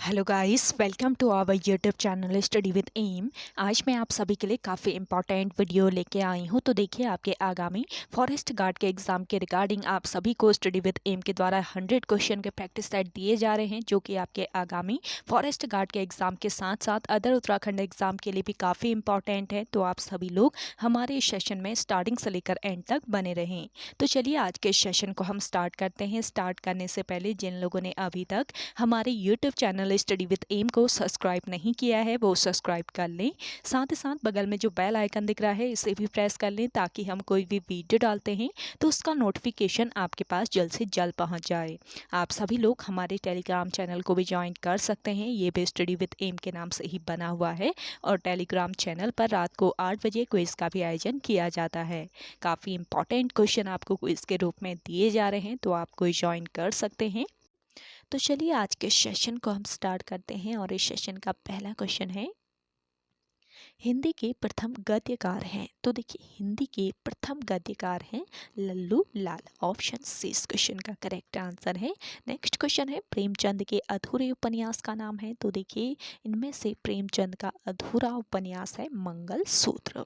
Hello guys, welcome to our YouTube channel study with M. आज मैं आप सभी के लिए काफ़ी इंपॉर्टेंट वीडियो लेके आई हूँ। तो देखिए, आपके आगामी फॉरेस्ट गार्ड के एग्ज़ाम के रिगार्डिंग आप सभी को स्टडी विद एम के द्वारा 100 क्वेश्चन के प्रैक्टिस सेट दिए जा रहे हैं, जो कि आपके आगामी फॉरेस्ट गार्ड के एग्ज़ाम के साथ साथ अदर उत्तराखंड एग्ज़ाम के लिए भी काफ़ी इंपॉर्टेंट है। तो आप सभी लोग हमारे इस सेशन में स्टार्टिंग से लेकर एंड तक बने रहें। तो चलिए आज के सेशन को हम स्टार्ट करते हैं। स्टार्ट करने से पहले जिन लोगों ने अभी तक हमारे YouTube channel study with M को सब्सक्राइब नहीं किया है वो सब्सक्राइब कर लें। साथ ही साथ बगल में जो बेल आइकन दिख रहा है इसे भी प्रेस कर लें, ताकि हम कोई भी वीडियो डालते हैं तो उसका नोटिफिकेशन आपके पास जल्द से जल्द पहुंच जाए। आप सभी लोग हमारे टेलीग्राम चैनल को भी ज्वाइन कर सकते हैं। ये भी स्टडी विद एम के नाम से ही बना हुआ है और टेलीग्राम चैनल पर रात को 8 बजे क्विज का भी आयोजन किया जाता है। काफ़ी इंपॉर्टेंट क्वेश्चन आपको क्विज के रूप में दिए जा रहे हैं, तो आप कोई ज्वाइन कर सकते हैं। तो चलिए आज के सेशन को हम स्टार्ट करते हैं और इस सेशन का पहला क्वेश्चन है, हिंदी के प्रथम गद्यकार हैं। तो देखिए, हिंदी के प्रथम गद्यकार हैं लल्लू लाल। ऑप्शन सी इस क्वेश्चन का करेक्ट आंसर है। नेक्स्ट क्वेश्चन है, प्रेमचंद के अधूरे उपन्यास का नाम है। तो देखिए, इनमें से प्रेमचंद का अधूरा उपन्यास है मंगल सूत्र।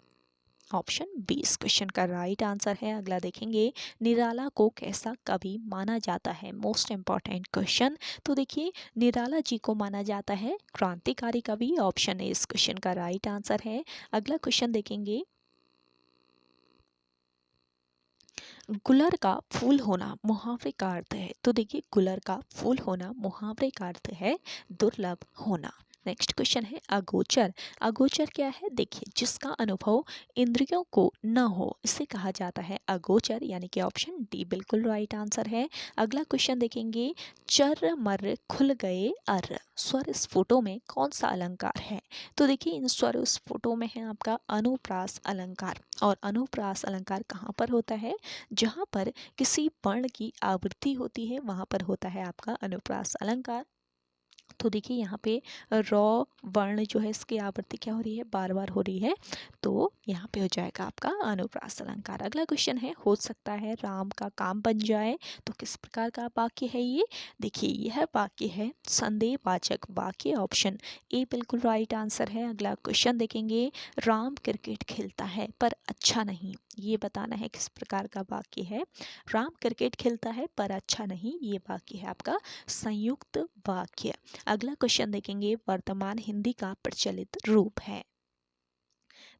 ऑप्शन बी इस क्वेश्चन का राइट आंसर है। अगला देखेंगे, निराला को कैसा कवि माना जाता है। Most important question. तो देखिए, निराला जी को माना जाता है क्रांतिकारी कवि। ऑप्शन ए इस क्वेश्चन का राइट आंसर है। अगला क्वेश्चन देखेंगे, गुलर का फूल होना मुहावरे का अर्थ है। तो देखिए, गुलर का फूल होना मुहावरे का अर्थ है दुर्लभ होना। नेक्स्ट क्वेश्चन है, अगोचर। अगोचर क्या है? देखिए, जिसका अनुभव इंद्रियों को न हो इसे कहा जाता है अगोचर, यानी कि ऑप्शन डी बिल्कुल राइट आंसर है। अगला क्वेश्चन देखेंगे, चर मर खुल गए अर। स्वर स्फुटों में कौन सा अलंकार है? तो देखिए, इन स्वर स्फुटों में है आपका अनुप्रास अलंकार। और अनुप्रास अलंकार कहाँ पर होता है? जहाँ पर किसी वर्ण की आवृत्ति होती है वहाँ पर होता है आपका अनुप्रास अलंकार। तो देखिए, यहाँ पे रॉ वर्ण जो है इसकी आवृत्ति क्या हो रही है? बार बार हो रही है। तो यहाँ पे हो जाएगा आपका अनुप्रास अलंकार। अगला क्वेश्चन है, हो सकता है राम का काम बन जाए। तो किस प्रकार का वाक्य है ये? देखिए, यह वाक्य है संदेहवाचक वाक्य। ऑप्शन ए बिल्कुल राइट आंसर है। अगला क्वेश्चन देखेंगे, राम क्रिकेट खेलता है पर अच्छा नहीं। ये बताना है किस प्रकार का वाक्य है। राम क्रिकेट खेलता है पर अच्छा नहीं, ये वाक्य है आपका संयुक्त वाक्य। अगला क्वेश्चन देखेंगे, वर्तमान हिंदी का प्रचलित रूप है।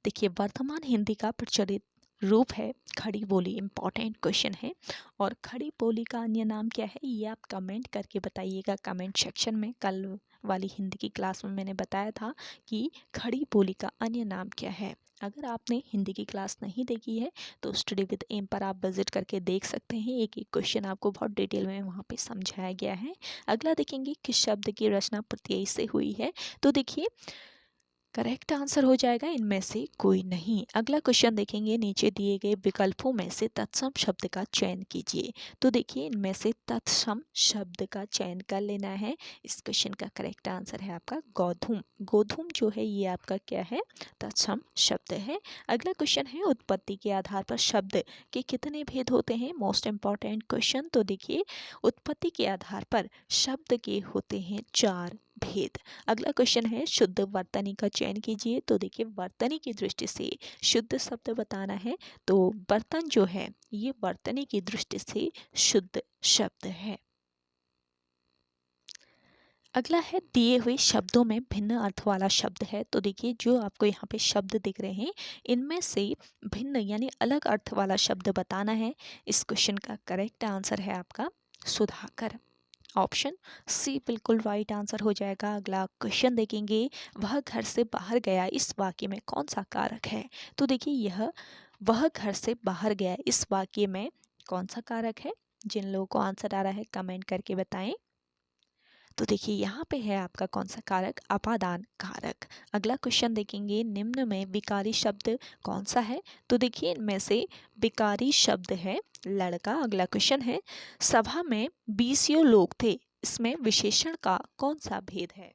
देखिए, वर्तमान हिंदी का प्रचलित रूप है खड़ी बोली। इंपॉर्टेंट क्वेश्चन है। और खड़ी बोली का अन्य नाम क्या है? ये आप कमेंट करके बताइएगा कमेंट सेक्शन में। कल वाली हिंदी की क्लास में मैंने बताया था कि खड़ी बोली का अन्य नाम क्या है। अगर आपने हिंदी की क्लास नहीं देखी है तो स्टडी विद एम पर आप विजिट करके देख सकते हैं। एक एक क्वेश्चन आपको बहुत डिटेल में वहाँ पे समझाया गया है। अगला देखेंगे, किस शब्द की रचना प्रत्यय से हुई है। तो देखिए, करेक्ट आंसर हो जाएगा इनमें से कोई नहीं। अगला क्वेश्चन देखेंगे, नीचे दिए गए विकल्पों में से तत्सम शब्द का चयन कीजिए। तो देखिए, इनमें से तत्सम शब्द का चयन कर लेना है। इस क्वेश्चन का करेक्ट आंसर है आपका गोधूम। गोधूम जो है ये आपका क्या है? तत्सम शब्द है। अगला क्वेश्चन है, उत्पत्ति के आधार पर शब्द के कितने भेद होते हैं। Most important question. तो देखिए, उत्पत्ति के आधार पर शब्द के होते हैं 4 भेद। अगला क्वेश्चन है, शुद्ध वर्तनी का चयन कीजिए। तो देखिए, वर्तनी की दृष्टि से शुद्ध शब्द बताना है। तो बर्तन जो है ये वर्तनी की दृष्टि से शुद्ध शब्द है। अगला है, दिए हुए शब्दों में भिन्न अर्थ वाला शब्द है। तो देखिए, जो आपको यहाँ पे शब्द दिख रहे हैं इनमें से भिन्न यानी अलग अर्थ वाला शब्द बताना है। इस क्वेश्चन का करेक्ट आंसर है आपका सुधाकर। ऑप्शन सी बिल्कुल राइट आंसर हो जाएगा। अगला क्वेश्चन देखेंगे, वह घर से बाहर गया इस वाक्य में कौन सा कारक है। तो देखिए, यह वह घर से बाहर गया इस वाक्य में कौन सा कारक है? जिन लोगों को आंसर आ रहा है कमेंट करके बताएं। तो देखिए, यहाँ पे है आपका कौन सा कारक? अपादान कारक। अगला क्वेश्चन देखेंगे, निम्न में विकारी शब्द कौन सा है। तो देखिए, इनमें से विकारी शब्द है लड़का। अगला क्वेश्चन है, सभा में 20 लोग थे, इसमें विशेषण का कौन सा भेद है।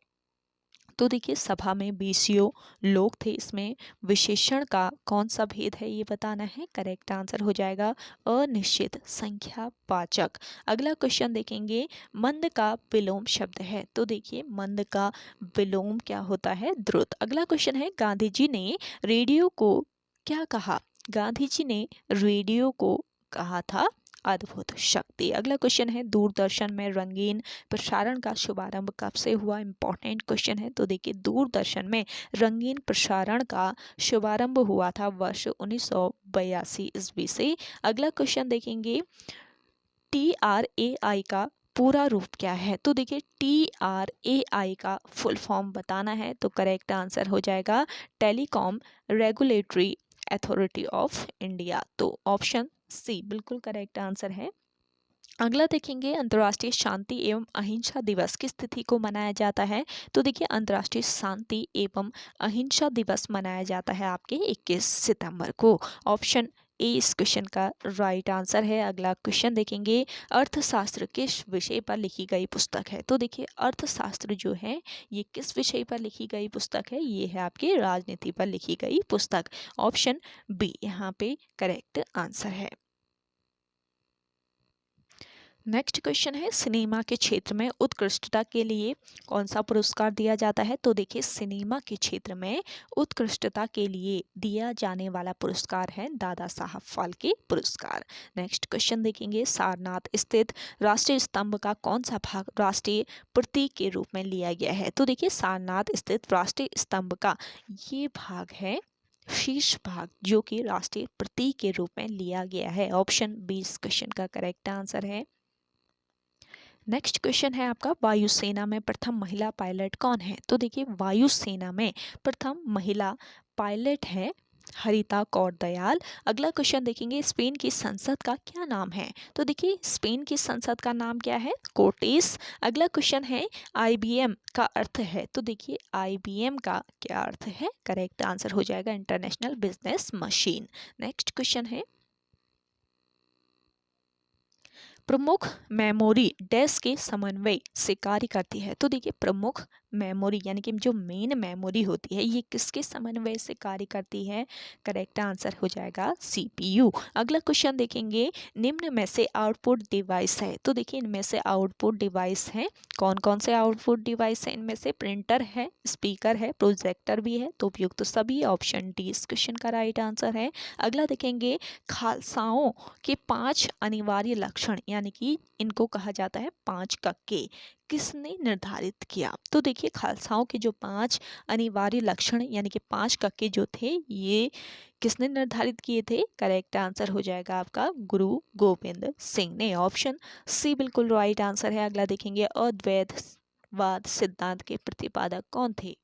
तो देखिए सभा में 20 लोग थे, इसमें विशेषण का कौन सा भेद है ये बताना है। करेक्ट आंसर हो जाएगा अनिश्चित संख्या वाचक। अगला क्वेश्चन देखेंगे, मंद का विलोम शब्द है। तो देखिए मंद का विलोम क्या होता है, द्रुत। अगला क्वेश्चन है, गांधी जी ने रेडियो को क्या कहा। गांधी जी ने रेडियो को कहा था अद्भुत शक्ति। अगला क्वेश्चन है, दूरदर्शन में रंगीन प्रसारण का शुभारंभ कब से हुआ। इंपॉर्टेंट क्वेश्चन है। तो देखिए दूरदर्शन में रंगीन प्रसारण का शुभारंभ हुआ था वर्ष 1982 ईस्वी से। अगला क्वेश्चन देखेंगे, TRAI का पूरा रूप क्या है। तो देखिए TRAI का फुल फॉर्म बताना है। तो करेक्ट आंसर हो जाएगा telecom regulatory authority of India. तो ऑप्शन सी बिल्कुल करेक्ट आंसर है। अगला देखेंगे, अंतर्राष्ट्रीय शांति एवं अहिंसा दिवस किस तिथि को मनाया जाता है। तो देखिए अंतर्राष्ट्रीय शांति एवं अहिंसा दिवस मनाया जाता है आपके 21 सितंबर को। ऑप्शन ए इस क्वेश्चन का राइट आंसर है। अगला क्वेश्चन देखेंगे, अर्थशास्त्र किस विषय पर लिखी गई पुस्तक है। तो देखिए अर्थशास्त्र जो है ये किस विषय पर लिखी गई पुस्तक है, ये है आपके राजनीति पर लिखी गई पुस्तक। ऑप्शन बी यहाँ पे करेक्ट आंसर है। नेक्स्ट क्वेश्चन है, सिनेमा के क्षेत्र में उत्कृष्टता के लिए कौन सा पुरस्कार दिया जाता है। तो देखिए सिनेमा के क्षेत्र में उत्कृष्टता के लिए दिया जाने वाला पुरस्कार है दादा साहब फाल्के पुरस्कार। नेक्स्ट क्वेश्चन देखेंगे, सारनाथ स्थित राष्ट्रीय स्तंभ का कौन सा भाग राष्ट्रीय प्रतीक के रूप में लिया गया है। तो देखिए सारनाथ स्थित राष्ट्रीय स्तंभ का ये भाग है शीर्ष भाग, जो कि राष्ट्रीय प्रतीक के रूप में लिया गया है। ऑप्शन बी इस क्वेश्चन का करेक्ट आंसर है। नेक्स्ट क्वेश्चन है आपका, वायुसेना में प्रथम महिला पायलट कौन है। तो देखिए वायुसेना में प्रथम महिला पायलट है हरिता कौर दयाल। अगला क्वेश्चन देखेंगे, स्पेन की संसद का क्या नाम है। तो देखिए स्पेन की संसद का नाम क्या है, कोर्टेस। अगला क्वेश्चन है, IBM का अर्थ है। तो देखिए IBM का क्या अर्थ है, करेक्ट आंसर हो जाएगा international business machine. Next question है, प्रमुख मेमोरी डैश के समन्वय से कार्य करती है। तो देखिए प्रमुख मेमोरी यानी कि जो मेन मेमोरी होती है ये किसके समन्वय से कार्य करती है, करेक्ट आंसर हो जाएगा CPU। अगला क्वेश्चन देखेंगे, निम्न में से आउटपुट डिवाइस है। तो देखिए इनमें से आउटपुट डिवाइस है, कौन कौन से आउटपुट डिवाइस है इनमें से, प्रिंटर है, स्पीकर है, प्रोजेक्टर भी है। तो उपयुक्त तो सभी ऑप्शन डी इस क्वेश्चन का राइट आंसर है। अगला देखेंगे, खालसाओं के 5 अनिवार्य लक्षण यानी कि इनको कहा जाता है 5 कक्के, किसने निर्धारित किया। तो देखिए खालसाओं के जो 5 अनिवार्य लक्षण यानी कि 5 कक्के जो थे ये किसने निर्धारित किए थे, करेक्ट आंसर हो जाएगा आपका गुरु गोविंद सिंह ने। ऑप्शन सी बिल्कुल राइट आंसर है। अगला देखेंगे, अद्वैतवाद सिद्धांत के प्रतिपादक कौन थे।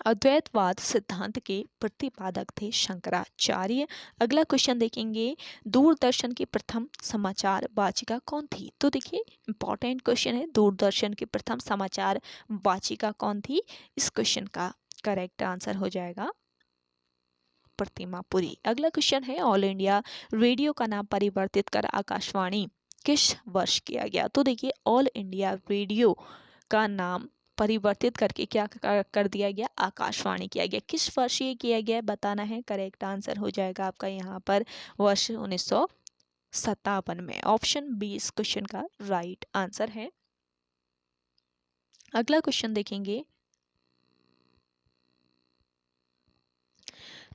अद्वैतवाद सिद्धांत के प्रतिपादक थे शंकराचार्य। अगला क्वेश्चन देखेंगे, दूरदर्शन की प्रथम समाचार वाचिका कौन थी। तो देखिए इंपॉर्टेंट क्वेश्चन है, दूरदर्शन की प्रथम समाचार वाचिका कौन थी, इस क्वेश्चन का करेक्ट आंसर हो जाएगा प्रतिमा पुरी। अगला क्वेश्चन है, ऑल इंडिया रेडियो का नाम परिवर्तित कर आकाशवाणी किस वर्ष किया गया। तो देखिए ऑल इंडिया रेडियो का नाम परिवर्तित करके क्या कर दिया गया, आकाशवाणी किया गया। किस वर्ष ये किया गया बताना है, करेक्ट आंसर हो जाएगा आपका यहाँ पर वर्ष 1957 में। ऑप्शन बी इस क्वेश्चन का राइट आंसर है। अगला क्वेश्चन देखेंगे,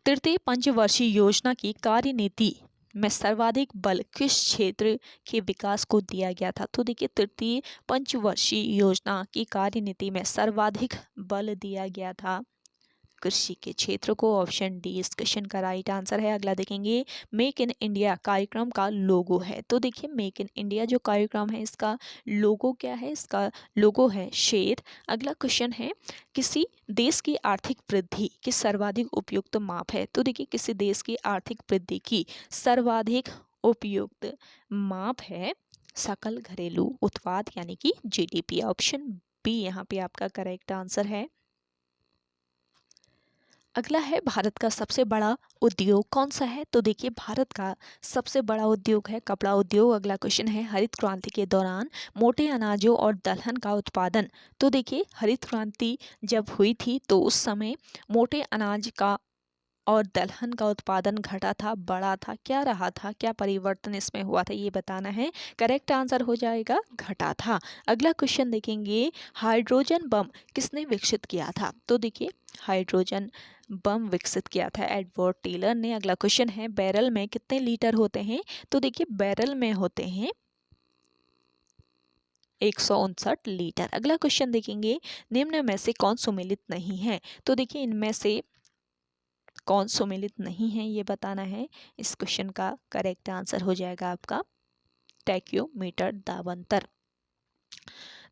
तृतीय पंचवर्षीय योजना की कार्यनीति में सर्वाधिक बल किस क्षेत्र के विकास को दिया गया था। तो देखिए तृतीय पंचवर्षीय योजना की कार्यनीति में सर्वाधिक बल दिया गया था कृषि के क्षेत्र को। ऑप्शन डी इस क्वेश्चन का राइट आंसर है। अगला देखेंगे, मेक इन इंडिया कार्यक्रम का लोगो है। तो देखिए मेक इन इंडिया जो कार्यक्रम है इसका लोगो क्या है, इसका लोगो है शेर। अगला क्वेश्चन है, किसी देश की आर्थिक वृद्धि की सर्वाधिक उपयुक्त माप है। तो देखिए किसी देश की आर्थिक वृद्धि की सर्वाधिक उपयुक्त माप है सकल घरेलू उत्पाद यानी कि GDP। ऑप्शन बी यहाँ पे आपका करेक्ट आंसर है। अगला है भारत का सबसे बड़ा उद्योग कौन सा है? तो देखिए भारत का सबसे बड़ा उद्योग है कपड़ा उद्योग। अगला क्वेश्चन है हरित क्रांति के दौरान मोटे अनाजों और दलहन का उत्पादन। तो देखिए हरित क्रांति जब हुई थी तो उस समय मोटे अनाज का और दलहन का उत्पादन घटा था, बढ़ा था, क्या रहा था, क्या परिवर्तन इसमें हुआ था, ये बताना है। करेक्ट आंसर हो जाएगा घटा था। अगला क्वेश्चन देखेंगे हाइड्रोजन बम किसने विकसित किया था? तो देखिए हाइड्रोजन बम विकसित किया था एडवर्ड टेलर ने। अगला क्वेश्चन है बैरल में कितने लीटर होते हैं? तो देखिए बैरल में होते हैं 159 लीटर। अगला क्वेश्चन देखेंगे निम्न में से कौन सुमेलित नहीं है? तो देखिए इनमें से कौन सुमेलित नहीं है ये बताना है। इस क्वेश्चन का करेक्ट आंसर हो जाएगा आपका टैक्योमीटर दाबांतर।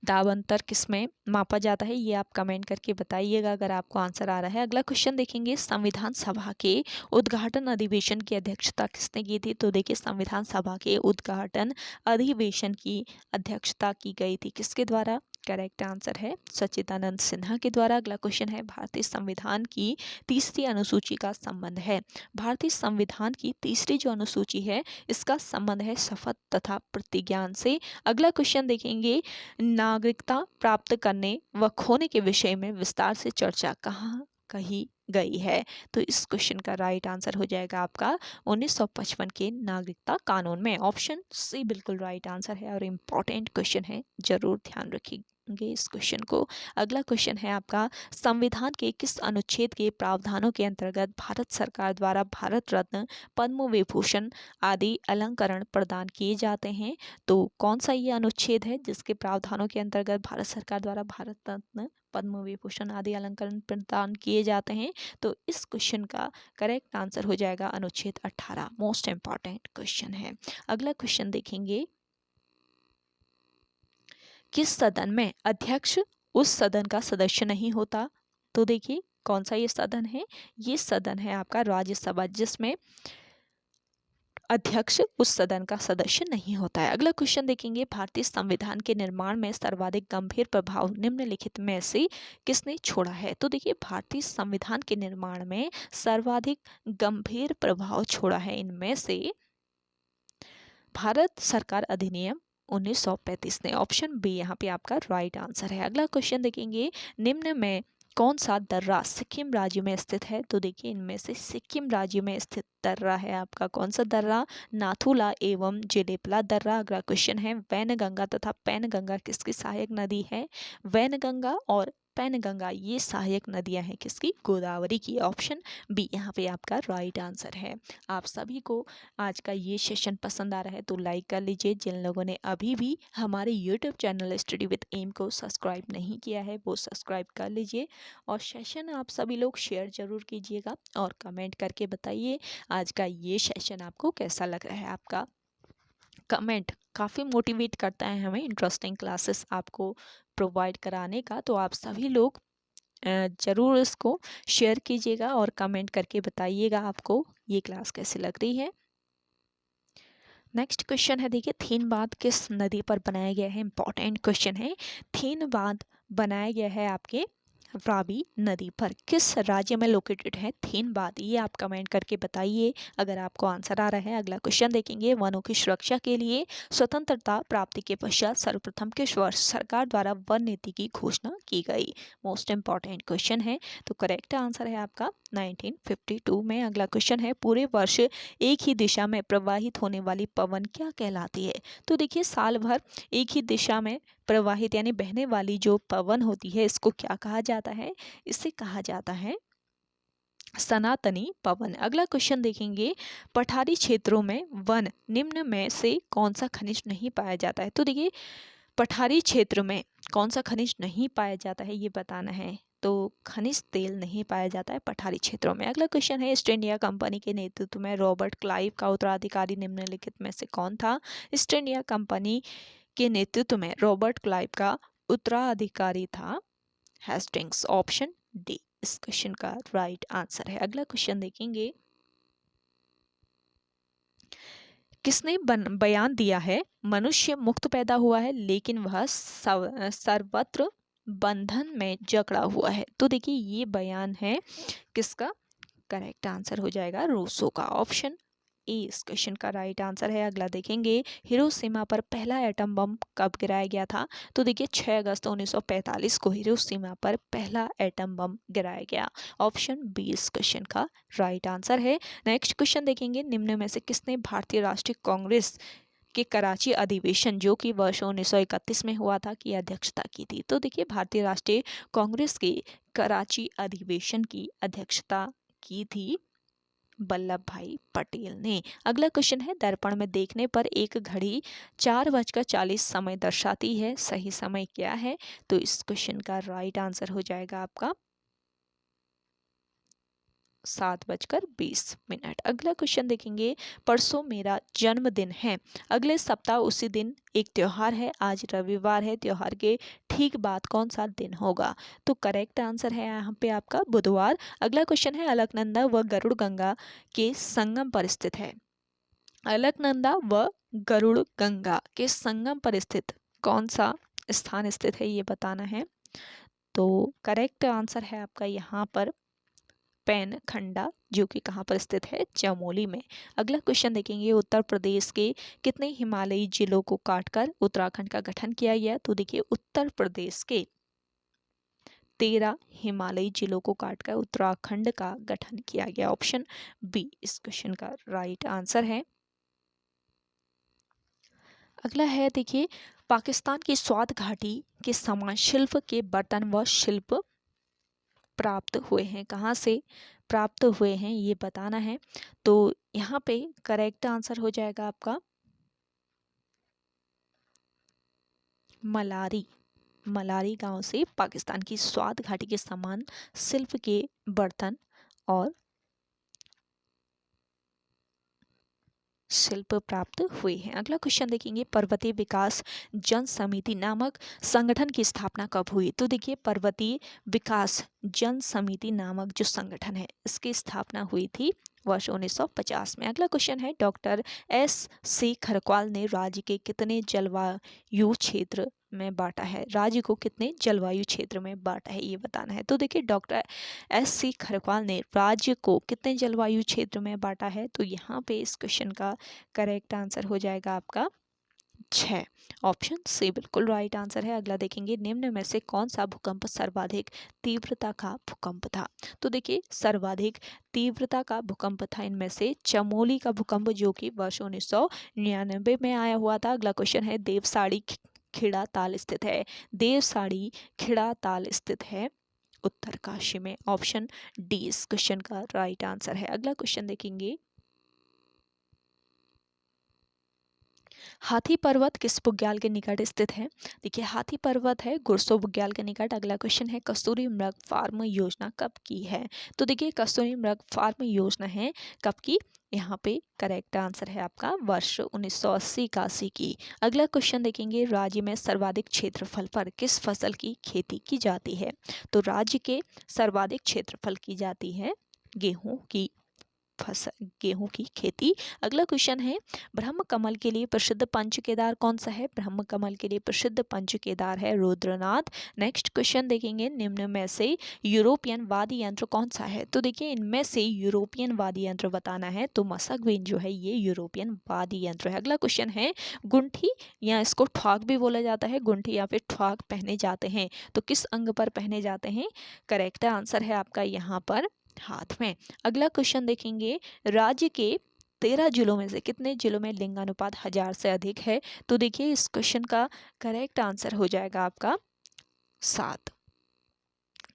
दाबांतर किसमें मापा जाता है ये आप कमेंट करके बताइएगा अगर आपको आंसर आ रहा है। अगला क्वेश्चन देखेंगे संविधान सभा के उद्घाटन अधिवेशन की अध्यक्षता किसने की थी? तो देखिए संविधान सभा के उद्घाटन अधिवेशन की अध्यक्षता की गई थी किसके द्वारा? करेक्ट आंसर है सच्चिदानंद सिन्हा के द्वारा। अगला क्वेश्चन है भारतीय संविधान की तीसरी अनुसूची का संबंध है। भारतीय संविधान की तीसरी जो अनुसूची है इसका संबंध है शपथ तथा प्रतिज्ञान से। अगला क्वेश्चन देखेंगे नागरिकता प्राप्त करने व खोने के विषय में विस्तार से चर्चा कहाँ कही गई है? तो इस क्वेश्चन का राइट आंसर हो जाएगा आपका 1955 के नागरिकता कानून में। ऑप्शन सी बिल्कुल राइट आंसर है और इम्पोर्टेंट क्वेश्चन है, जरूर ध्यान रखिएगा इस क्वेश्चन को। अगला क्वेश्चन है आपका संविधान के किस अनुच्छेद के प्रावधानों के अंतर्गत भारत सरकार द्वारा भारत रत्न, पद्म विभूषण आदि अलंकरण प्रदान किए जाते हैं? तो कौन सा ये अनुच्छेद है जिसके प्रावधानों के अंतर्गत भारत सरकार द्वारा भारत रत्न, पद्म विभूषण आदि अलंकरण प्रदान किए जाते हैं? तो इस क्वेश्चन का करेक्ट आंसर हो जाएगा अनुच्छेद 18। मोस्ट इंपॉर्टेंट क्वेश्चन है। अगला क्वेश्चन देखेंगे किस सदन में अध्यक्ष उस सदन का सदस्य नहीं होता? तो देखिए कौन सा ये सदन है? ये सदन है आपका राज्यसभा जिसमें अध्यक्ष उस सदन का सदस्य नहीं होता है। अगला क्वेश्चन देखेंगे भारतीय संविधान के निर्माण में सर्वाधिक गंभीर प्रभाव निम्नलिखित में से किसने छोड़ा है? तो देखिए भारतीय संविधान के निर्माण में सर्वाधिक गंभीर प्रभाव छोड़ा है इनमें से भारत सरकार अधिनियम 1935 ने। ऑप्शन बी यहाँ पे आपका राइट आंसर है। अगला क्वेश्चन देखेंगे निम्न में कौन सा दर्रा सिक्किम राज्य में स्थित है? तो देखिए इनमें से सिक्किम राज्य में स्थित दर्रा है आपका कौन सा दर्रा? नाथुला एवं जेलेपला दर्रा। अगला क्वेश्चन है वैनगंगा तथा पैनगंगा किसकी सहायक नदी है? वैनगंगा और पैनगंगा ये सहायक नदियां हैं किसकी? गोदावरी की। ऑप्शन बी यहाँ पे आपका राइट आंसर है। आप सभी को आज का ये सेशन पसंद आ रहा है तो लाइक कर लीजिए। जिन लोगों ने अभी भी हमारे YouTube channel study with M को सब्सक्राइब नहीं किया है वो सब्सक्राइब कर लीजिए और सेशन आप सभी लोग शेयर जरूर कीजिएगा और कमेंट करके बताइए आज का ये सेशन आपको कैसा लग रहा है। आपका कमेंट काफ़ी मोटिवेट करता है हमें इंटरेस्टिंग क्लासेस आपको प्रोवाइड कराने का। तो आप सभी लोग ज़रूर इसको शेयर कीजिएगा और कमेंट करके बताइएगा आपको ये क्लास कैसी लग रही है। नेक्स्ट क्वेश्चन है देखिए थीन किस नदी पर बनाया गया है? इंपॉर्टेंट क्वेश्चन है। थीन बनाया गया है आपके रावी नदी पर। किस राज्य में लोकेटेड है थीन ये आप कमेंट करके बताइए अगर आपको आंसर आ रहा है। अगला क्वेश्चन देखेंगे वनों की सुरक्षा के लिए स्वतंत्रता प्राप्ति के पश्चात सर्वप्रथम किस वर्ष सरकार द्वारा वन नीति की घोषणा की गई? मोस्ट इंपॉर्टेंट क्वेश्चन है। तो करेक्ट आंसर है आपका 1952 में। अगला क्वेश्चन है पूरे वर्ष एक ही दिशा में प्रवाहित होने वाली पवन क्या कहलाती है? तो देखिए साल भर एक ही दिशा में प्रवाहित यानी बहने वाली जो पवन होती है इसको क्या कहा जाता है? इसे कहा जाता है सनातनी पवन। अगला क्वेश्चन देखेंगे पठारी क्षेत्रों में वन निम्न में से कौन सा खनिज नहीं पाया जाता है? तो देखिए पठारी क्षेत्र में कौन सा खनिज नहीं पाया जाता है ये बताना है। तो खनिज तेल नहीं पाया जाता है पठारी क्षेत्रों में। अगला क्वेश्चन है ईस्ट इंडिया कंपनी के नेतृत्व में रॉबर्ट क्लाइव का उत्तराधिकारी निम्नलिखित में से कौन था? ईस्ट इंडिया कंपनी के नेतृत्व में रॉबर्ट क्लाइव का उत्तराधिकारी था हेस्टिंग्स। ऑप्शन डी इस क्वेश्चन का राइट आंसर है। अगला क्वेश्चन देखेंगे किसने बयान दिया है मनुष्य मुक्त पैदा हुआ है लेकिन वह सर्वत्र बंधन में जकड़ा हुआ है। तो देखिए ये बयान है किसका? करेक्ट आंसर हो जाएगा रूसो का। ऑप्शन ए इस क्वेश्चन का राइट आंसर है। अगला देखेंगे, हिरोशिमा पर पहला एटम बम कब गिराया गया था? तो देखिए 6 अगस्त 1945 को हिरोशिमा पर पहला एटम बम गिराया गया। ऑप्शन बी इस क्वेश्चन का राइट आंसर है। नेक्स्ट क्वेश्चन देखेंगे, निम्न में से किसने भारतीय राष्ट्रीय कांग्रेस के कराची अधिवेशन जो कि वर्ष 1931 में हुआ था की अध्यक्षता की थी? तो देखिए भारतीय राष्ट्रीय कांग्रेस के कराची अधिवेशन की अध्यक्षता की थी वल्लभ भाई पटेल ने। अगला क्वेश्चन है, दर्पण में देखने पर एक घड़ी 4:40 समय दर्शाती है, सही समय क्या है? तो इस क्वेश्चन का राइट आंसर हो जाएगा आपका 7:20। अगला क्वेश्चन देखेंगे, परसों मेरा जन्मदिन है, अगले सप्ताह उसी दिन एक त्योहार है, आज रविवार है, त्योहार के ठीक बाद कौन सा दिन होगा? तो करेक्ट आंसर है यहाँ पे आपका बुधवार। अगला क्वेश्चन है, अलकनंदा व गरुड़ गंगा के संगम पर स्थित है। अलकनंदा व गरुड़ गंगा के संगम पर स्थित कौन सा स्थान स्थित है, ये बताना है। तो करेक्ट आंसर है आपका यहाँ पर पेनखंडा, जो कि कहाँ पर स्थित है? चमोली में। अगला क्वेश्चन देखेंगे, उत्तर प्रदेश के कितने हिमालयी जिलों को काटकर उत्तराखंड का गठन किया गया? तो देखिए उत्तर प्रदेश के 13 हिमालयी जिलों को काटकर उत्तराखंड का गठन किया गया। ऑप्शन बी इस क्वेश्चन का राइट आंसर है। अगला है देखिए, पाकिस्तान की स्वात घाटी के समान शिल्प के बर्तन व शिल्प प्राप्त हुए हैं, कहाँ से प्राप्त हुए हैं ये बताना है। तो यहाँ पे करेक्ट आंसर हो जाएगा आपका मलारी। मलारी गांव से पाकिस्तान की स्वात घाटी के समान शिल्प के बर्तन और शिल्प प्राप्त हुए हैं। अगला क्वेश्चन देखेंगे, पर्वतीय विकास जन समिति नामक संगठन की स्थापना कब हुई? तो देखिए पर्वतीय विकास जन समिति नामक जो संगठन है इसकी स्थापना हुई थी वर्ष 1950 में। अगला क्वेश्चन है, डॉक्टर S.C. खरक्वाल ने राज्य के कितने जलवायु क्षेत्र में बांटा है? राज्य को कितने जलवायु क्षेत्र में बांटा है ये बताना है। तो देखिए डॉक्टर S.C. खरक्वाल ने राज्य को कितने जलवायु क्षेत्र में बांटा है? तो यहाँ पे इस क्वेश्चन का करेक्ट आंसर हो जाएगा आपका 6। ऑप्शन सी बिल्कुल राइट आंसर है। अगला देखेंगे, निम्न में से कौन सा भूकंप सर्वाधिक तीव्रता का भूकंप था? तो देखिए सर्वाधिक तीव्रता का भूकंप था इनमें से चमोली का भूकंप, जो कि वर्ष 1999 में आया हुआ था। अगला क्वेश्चन है, देवसाड़ी खिड़ा ताल स्थित है। देवसाड़ी खिड़ा ताल स्थित है उत्तरकाशी में। ऑप्शन डी इस क्वेश्चन का राइट आंसर है। अगला क्वेश्चन देखेंगे, हाथी पर्वत किस बुग्याल के निकट स्थित है? देखिए हाथी पर्वत है गुरसो बुग्याल के निकट। अगला क्वेश्चन है, कस्तूरी मृग फार्म योजना कब की है? तो देखिए कस्तूरी मृग फार्म योजना है कब की? यहाँ पे करेक्ट आंसर है आपका वर्ष 1980-81 की। अगला क्वेश्चन देखेंगे, राज्य में सर्वाधिक क्षेत्रफल पर किस फसल की खेती की जाती है? तो राज्य के सर्वाधिक क्षेत्रफल की जाती है गेहूं की फसल, गेहूं की खेती। अगला क्वेश्चन है, ब्रह्म कमल के लिए प्रसिद्ध पंच केदार कौन सा है? ब्रह्म कमल के लिए प्रसिद्ध पंच केदार है रुद्रनाथ। नेक्स्ट क्वेश्चन देखेंगे, निम्न में से यूरोपियन वाद्य यंत्र कौन सा है? तो देखिए इनमें से यूरोपियन वाद्य यंत्र बताना है, तो मसकवीन जो है ये यूरोपियन वाद्य यंत्र है। अगला क्वेश्चन है, गुंठी या इसको ठॉग भी बोला जाता है, गुंठी या फिर ठॉग पहने जाते हैं तो किस अंग पर पहने जाते हैं? करेक्ट आंसर है आपका यहाँ पर हाथ में। अगला क्वेश्चन देखेंगे, राज्य के 13 जिलों में से कितने जिलों में लिंगानुपात 1000 से अधिक है? तो देखिए इस क्वेश्चन का करेक्ट आंसर हो जाएगा आपका 7।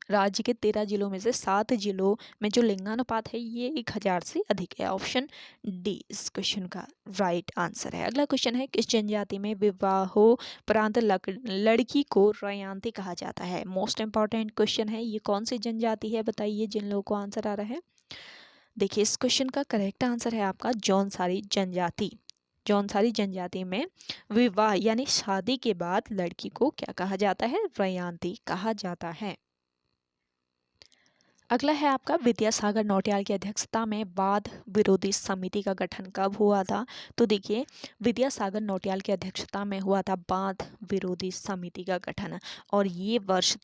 राज्य के 13 जिलों में से 7 जिलों में जो लिंगानुपात है ये 1000 से अधिक है। ऑप्शन डी इस क्वेश्चन का राइट आंसर है। अगला क्वेश्चन है, किस जनजाति में विवाहोपरांत लड़की को रयांती कहा जाता है? मोस्ट इंपॉर्टेंट क्वेश्चन है, ये कौन सी जनजाति है बताइए जिन लोगों को आंसर आ रहा है। देखिए इस क्वेश्चन का करेक्ट आंसर है आपका जौनसारी जनजाति। जौनसारी जनजाति में विवाह यानी शादी के बाद लड़की को क्या कहा जाता है? रयांती कहा जाता है। अगला है आपका विद्यासागर नौटियाल की अध्यक्षता में वाद विरोधी समिति का गठन कब हुआ था। तो देखिए विद्यासागर नौटियाल की अध्यक्षता में हुआ था वाद विरोधी समिति का गठन, और ये वर्ष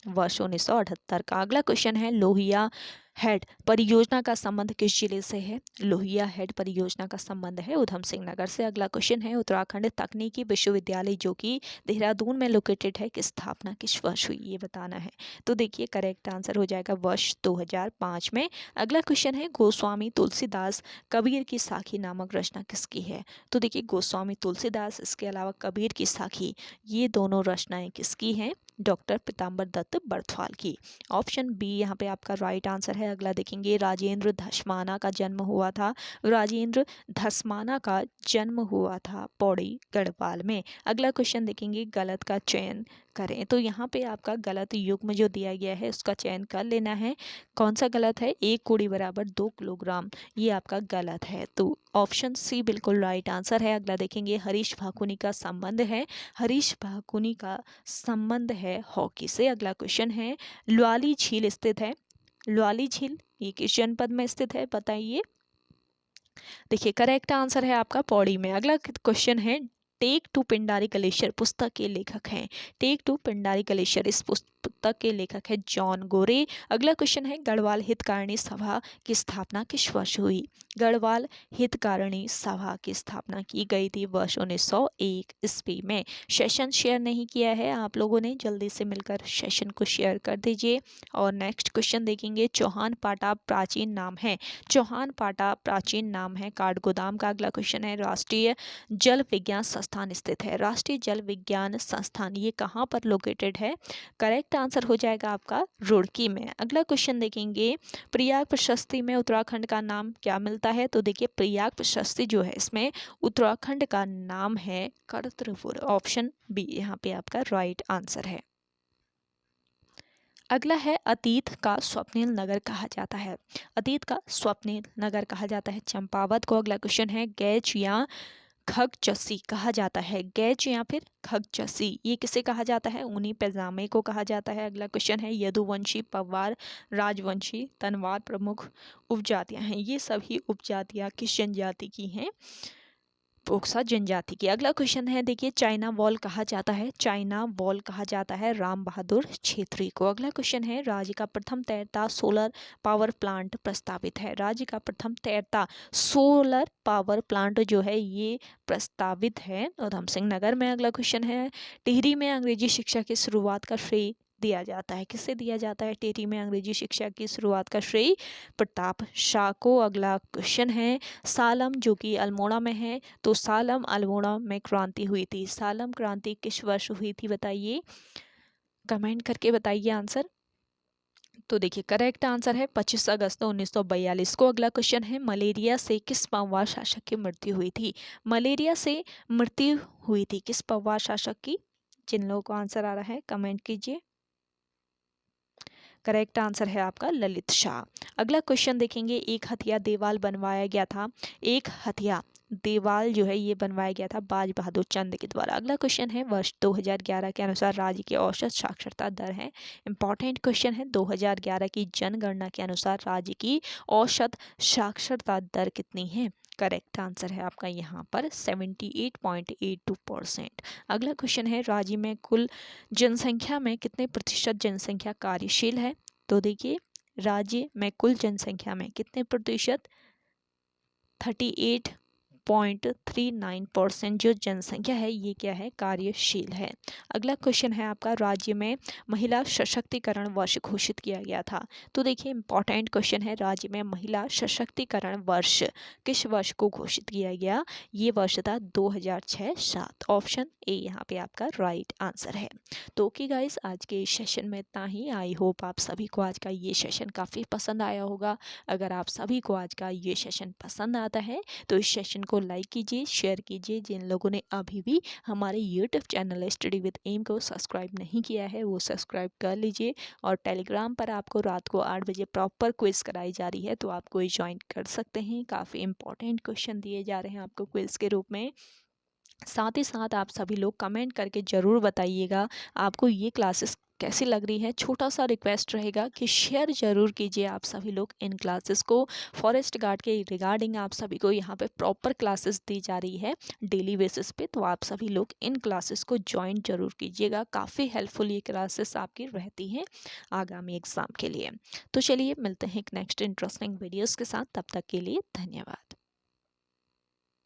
1978 का। अगला क्वेश्चन है लोहिया हेड परियोजना का संबंध किस जिले से है। लोहिया हेड परियोजना का संबंध है उधम सिंह नगर से। अगला क्वेश्चन है उत्तराखंड तकनीकी विश्वविद्यालय जो कि देहरादून में लोकेटेड है की स्थापना किस वर्ष हुई, ये बताना है। तो देखिए करेक्ट आंसर हो जाएगा वर्ष 2005 में। अगला क्वेश्चन है गोस्वामी तुलसीदास कबीर की साखी नामक रचना किसकी है। तो देखिए गोस्वामी तुलसीदास, इसके अलावा कबीर की साखी, ये दोनों रचनाएं किसकी हैं। डॉक्टर पीताम्बर दत्त बर्थवाल की। ऑप्शन बी यहाँ पे आपका राइट आंसर है। अगला देखेंगे राजेंद्र धस्माना का जन्म हुआ था। राजेंद्र धस्माना का जन्म हुआ था पौड़ी गढ़वाल में। अगला क्वेश्चन देखेंगे गलत का चयन करें। तो यहाँ पे आपका गलत युग्म जो दिया गया है उसका चयन कर लेना है। कौन सा गलत है, 1 कौड़ी बराबर 2 किलोग्राम, ये आपका गलत है। तो ऑप्शन सी बिल्कुल राइट आंसर है। अगला देखेंगे हरीश भाकुनी का संबंध है। हरीश भाकुनी का संबंध है हॉकी से। अगला क्वेश्चन है ल्वाली झील स्थित है। ल्वाली झील ये किस जनपद में स्थित है, बताइए। देखिए करेक्ट आंसर है आपका पौड़ी में। अगला क्वेश्चन है टेक टू पिंडारी कलेश्वर पुस्तक के लेखक हैं। टेक टू पिंडारी कलेश्वर इस पुस्तक के लेखक है जॉन गोरे। अगला क्वेश्चन है गढ़वाल हितकारिणी सभा की स्थापना किस वर्ष हुई। गढ़वाल हितकारिणी सभा की स्थापना की गई थी वर्ष 1901 ईस्वी में। सेशन शेयर नहीं किया है आप लोगों ने, जल्दी से मिलकर सेशन को शेयर कर दीजिए। और नेक्स्ट क्वेश्चन देखेंगे चौहान पाटा प्राचीन नाम है। चौहान पाटा प्राचीन नाम है काठगोदाम का। अगला क्वेश्चन है राष्ट्रीय जल विज्ञान संस्थान स्थित है। राष्ट्रीय जल विज्ञान संस्थान ये कहाँ पर लोकेटेड है। करेक्ट आंसर हो जाएगा आपका रुड़की में। अगला क्वेश्चन देखेंगे प्रयाग प्रशस्ति में उत्तराखंड का नाम क्या मिलता है। तो देखिए प्रयाग प्रशस्ति जो है इसमें उत्तराखंड का नाम है करतरपुर। ऑप्शन बी यहाँ पे आपका राइट आंसर है। अगला है अतीत का स्वप्निल नगर कहा जाता है। अतीत का स्वप्निल नगर कहा जाता है चंपावत को। अगला क्वेश्चन है गैच या खगचसी कहा जाता है। गैच या फिर खगचसी ये किसे कहा जाता है, ऊनी पैजामे को कहा जाता है। अगला क्वेश्चन है यदुवंशी पवार राजवंशी तनवार प्रमुख उपजातियां हैं। ये सभी उपजातियां किस जनजाति की हैं, पोक्सा जनजाति की। अगला क्वेश्चन है देखिए चाइना वॉल कहा जाता है। चाइना वॉल कहा जाता है राम बहादुर छेत्री को। अगला क्वेश्चन है राज्य का प्रथम तैरता सोलर पावर प्लांट प्रस्तावित है। राज्य का प्रथम तैरता सोलर पावर प्लांट जो है ये प्रस्तावित है उधम सिंह नगर में। अगला क्वेश्चन है टिहरी में अंग्रेजी शिक्षा की शुरुआत का श्रेय दिया जाता है। किससे दिया जाता है टिहरी में अंग्रेजी शिक्षा की शुरुआत का श्रेय, प्रताप शाह को। अगला क्वेश्चन है सालम जो कि अल्मोड़ा में है, तो सालम अल्मोड़ा में क्रांति हुई थी। सालम क्रांति किस वर्ष हुई थी बताइए, कमेंट करके बताइए आंसर। तो देखिए करेक्ट आंसर है 25 अगस्त 1942 को। अगला क्वेश्चन है मलेरिया से किस पवार शासक की मृत्यु हुई थी। मलेरिया से मृत्यु हुई थी किस पवार शासक की। जिन लोगों को आंसर आ रहा है कमेंट कीजिए। करेक्ट आंसर है आपका ललित शाह। अगला क्वेश्चन देखेंगे एक हथिया देवाल बनवाया गया था। एक हथिया देवाल जो है ये बनवाया गया था बाज बहादुर चंद के द्वारा। अगला क्वेश्चन है वर्ष 2011 के अनुसार राज्य की औसत साक्षरता दर है। इंपॉर्टेंट क्वेश्चन है 2011 की जनगणना के अनुसार राज्य की औसत साक्षरता दर कितनी है। करेक्ट आंसर है आपका यहाँ पर 78.82%। अगला क्वेश्चन है राज्य में कुल जनसंख्या में कितने प्रतिशत जनसंख्या कार्यशील है। तो देखिए राज्य में कुल जनसंख्या में कितने प्रतिशत, 38.39% जो जनसंख्या है ये क्या है, कार्यशील है। अगला क्वेश्चन है आपका राज्य में महिला सशक्तिकरण वर्ष घोषित किया गया था। तो देखिए इंपॉर्टेंट क्वेश्चन है राज्य में महिला सशक्तिकरण वर्ष किस वर्ष को घोषित किया गया, ये वर्ष था 2006-07। ऑप्शन ए यहाँ पे आपका राइट आंसर है। तो ओके गाइस आज के इस सेशन में इतना ही। आई होप आप सभी को आज का ये सेशन काफ़ी पसंद आया होगा। अगर आप सभी को आज का ये सेशन पसंद आता है तो इस सेशन को लाइक कीजिए, शेयर कीजिए। जिन लोगों ने अभी भी हमारे YouTube channel study with M को सब्सक्राइब नहीं किया है वो सब्सक्राइब कर लीजिए। और टेलीग्राम पर आपको रात को 8 बजे प्रॉपर क्विज कराई जा रही है तो आप कोई ज्वाइन कर सकते हैं। काफ़ी इंपॉर्टेंट क्वेश्चन दिए जा रहे हैं आपको क्विज के रूप में। साथ ही साथ आप सभी लोग कमेंट करके ज़रूर बताइएगा आपको ये क्लासेस कैसी लग रही है। छोटा सा रिक्वेस्ट रहेगा कि शेयर ज़रूर कीजिए आप सभी लोग इन क्लासेस को। फॉरेस्ट गार्ड के रिगार्डिंग आप सभी को यहाँ पे प्रॉपर क्लासेस दी जा रही है डेली बेसिस पे, तो आप सभी लोग इन क्लासेस को ज्वाइन जरूर कीजिएगा। काफ़ी हेल्पफुल ये क्लासेस आपकी रहती हैं आगामी एग्ज़ाम के लिए। तो चलिए मिलते हैं एक नेक्स्ट इंटरेस्टिंग वीडियोस के साथ, तब तक के लिए धन्यवाद।